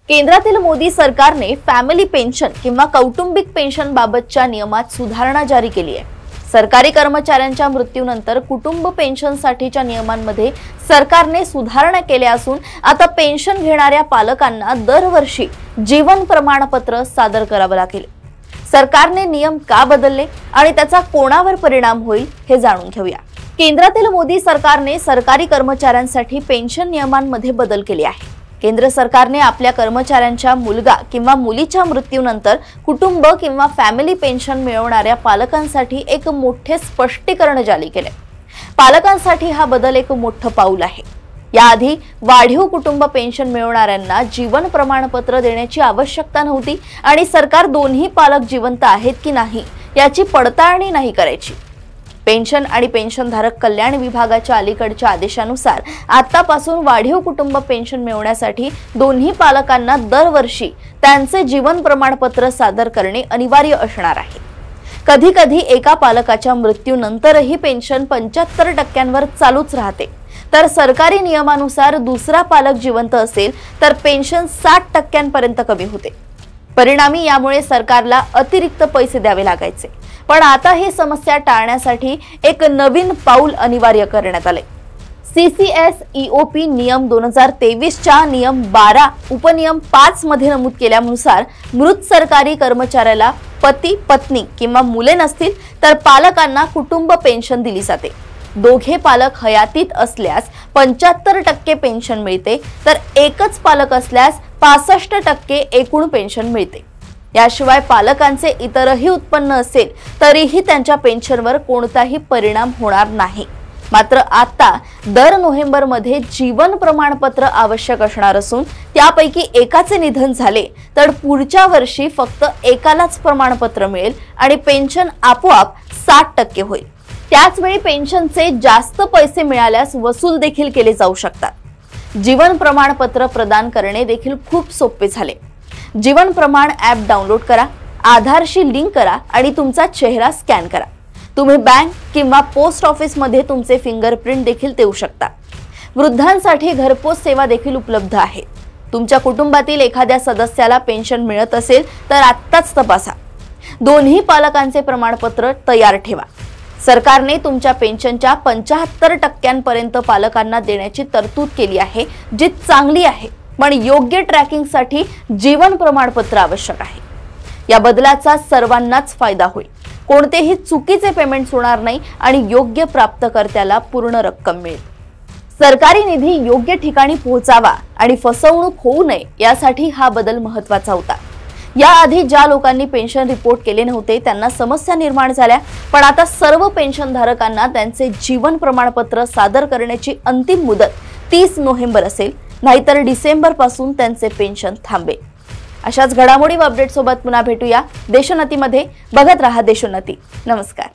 केंद्रातील मोदी सरकारने family pension किंवा कौटुंबिक पेन्शन बाबतच्या नियमात सुधारणा जारी केली आहे। सरकारी कर्मचाऱ्यांच्या मृत्यूनंतर कुटुंब पेन्शनसाठीच्या नियमांमध्ये सरकारने सुधारणा केल्या असून आता पेन्शन घेणाऱ्या पालकांना दरवर्षी जीवन प्रमाणपत्र सादर करावे लागेल। सरकारने नियम का बदलले आणि त्याचा कोणावर परिणाम होईल हे जाणून घेऊया। केंद्रातील मोदी सरकारने सरकारी कर्मचाऱ्यांसाठी पेन्शन नियमांमध्ये बदल केले आहे। केंद्र सरकारने आपल्या कर्मचाऱ्यांच्या मुलगा किंवा मुलीच्या मृत्यूनंतर कुटुंब किंवा फॅमिली पेन्शन मिळवणाऱ्या पालकांसाठी एक मोठे स्पष्टीकरण जारी केले। पालकांसाठी हा बदल एक मोठं पाऊल आहे। याआधी वाढीव कुटुंब पेन्शन मिळवणाऱ्यांना जीवन प्रमाणपत्र देण्याची आवश्यकता नव्हती आणि सरकार दोन्ही पालक जिवंत आहेत की नाही याची पडताळणी नाही करायची। पेन्शन आणि पेन्शनधारक कल्याण विभागाच्या अलीकडच्या आदेशानुसार आतापासून वाढीव कुटुंब पेन्शन मिळवण्यासाठी दोन्ही पालकांना दरवर्षी त्यांचे जीवन प्रमाणपत्र सादर करणे अनिवार्य असणार आहे। कधी कधी एका पालकाच्या मृत्यूनंतरही पेन्शन 75% चालूच राहते, तर सरकारी नियमानुसार दुसरा पालक जिवंत असेल तर पेन्शन 60% कमी होते। परिणामी यामुळे सरकारला अतिरिक्त पैसे द्यावे लागायचे। पण आता ही समस्या टाळण्यासाठी एक नवीन पाऊल अनिवार्य करण्यात आले। CCS-EOP नियम 2023 च्या नियम 12 उपनियम 5 मध्ये नमूद केल्यानुसार मृत सरकारी कर्मचाऱ्याला पती पत्नी किंवा मुले नसतील तर पालकांना कुटुंब पेन्शन दिली जाते। दोघे पालक हयातीत असल्यास 75% पेन्शन मिळते, तर एकच पालक असल्यास 65% एकूण पेन्शन मिळते। याशिवाय पालकांचे इतरही उत्पन्न असेल तरीही त्यांच्या पेन्शनवर कोणताही परिणाम होणार नाही। मात्र आता दर नोव्हेंबरमध्ये जीवन प्रमाणपत्र आवश्यक असणार असून त्यापैकी एकाचे निधन झाले तर पुढच्या वर्षी फक्त एकालाच प्रमाणपत्र मिळेल आणि पेन्शन आपोआप 60% होईल। त्याचवेळी पेन्शनचे जास्त पैसे मिळाल्यास वसूल देखील केले जाऊ शकतात। जीवन प्रमाणपत्र प्रदान करणे देखील खूप सोपे झाले। जीवन प्रमाण ॲप डाउनलोड करा, आधारशी लिंक करा आणि तुमचा चेहरा स्कॅन करा। तुम्ही बँक किंवा पोस्ट ऑफिस मध्ये तुमचे फिंगरप्रिंट देखील देऊ शकता। वृद्धांसाठी घरपोच सेवा देखील उपलब्ध आहे। तुमच्या कुटुंबातील एखाद्या सदस्याला पेन्शन मिळत असेल तर आत्ताच तपासा। दोन्ही पालकांचे प्रमाणपत्र तयार ठेवा। सरकारने तुमच्या पेन्शनच्या 75% पर्यंत पालकांना देण्याची तरतूद केली आहे, जी चांगली आहे, पण योग्य ट्रॅकिंगसाठी जीवन प्रमाणपत्र आवश्यक आहे। या बदलाचा सर्वांनाच फायदा होईल। कोणतेही चुकीचे पेमेंट होणार नाही आणि योग्य प्राप्तकर्त्याला पूर्ण रक्कम मिळेल। सरकारी निधी योग्य ठिकाणी पोहोचावा आणि फसवणूक होऊ नये यासाठी हा बदल महत्त्वाचा होता। याआधी ज्या लोकांनी पेन्शन रिपोर्ट केले नव्हते त्यांना समस्या निर्माण झाल्या, पण आता सर्व पेन्शनधारकांना त्यांचे जीवन प्रमाणपत्र सादर करण्याची अंतिम मुदत 30 नोव्हेंबर असेल, नाहीतर डिसेंबर पासून त्यांचे पेन्शन थांबेल। अशाच घडामोडी व अपडेट सोबत पुन्हा भेटूया देशोन्नतीमध्ये। बघत रहा देशोन्नती। नमस्कार।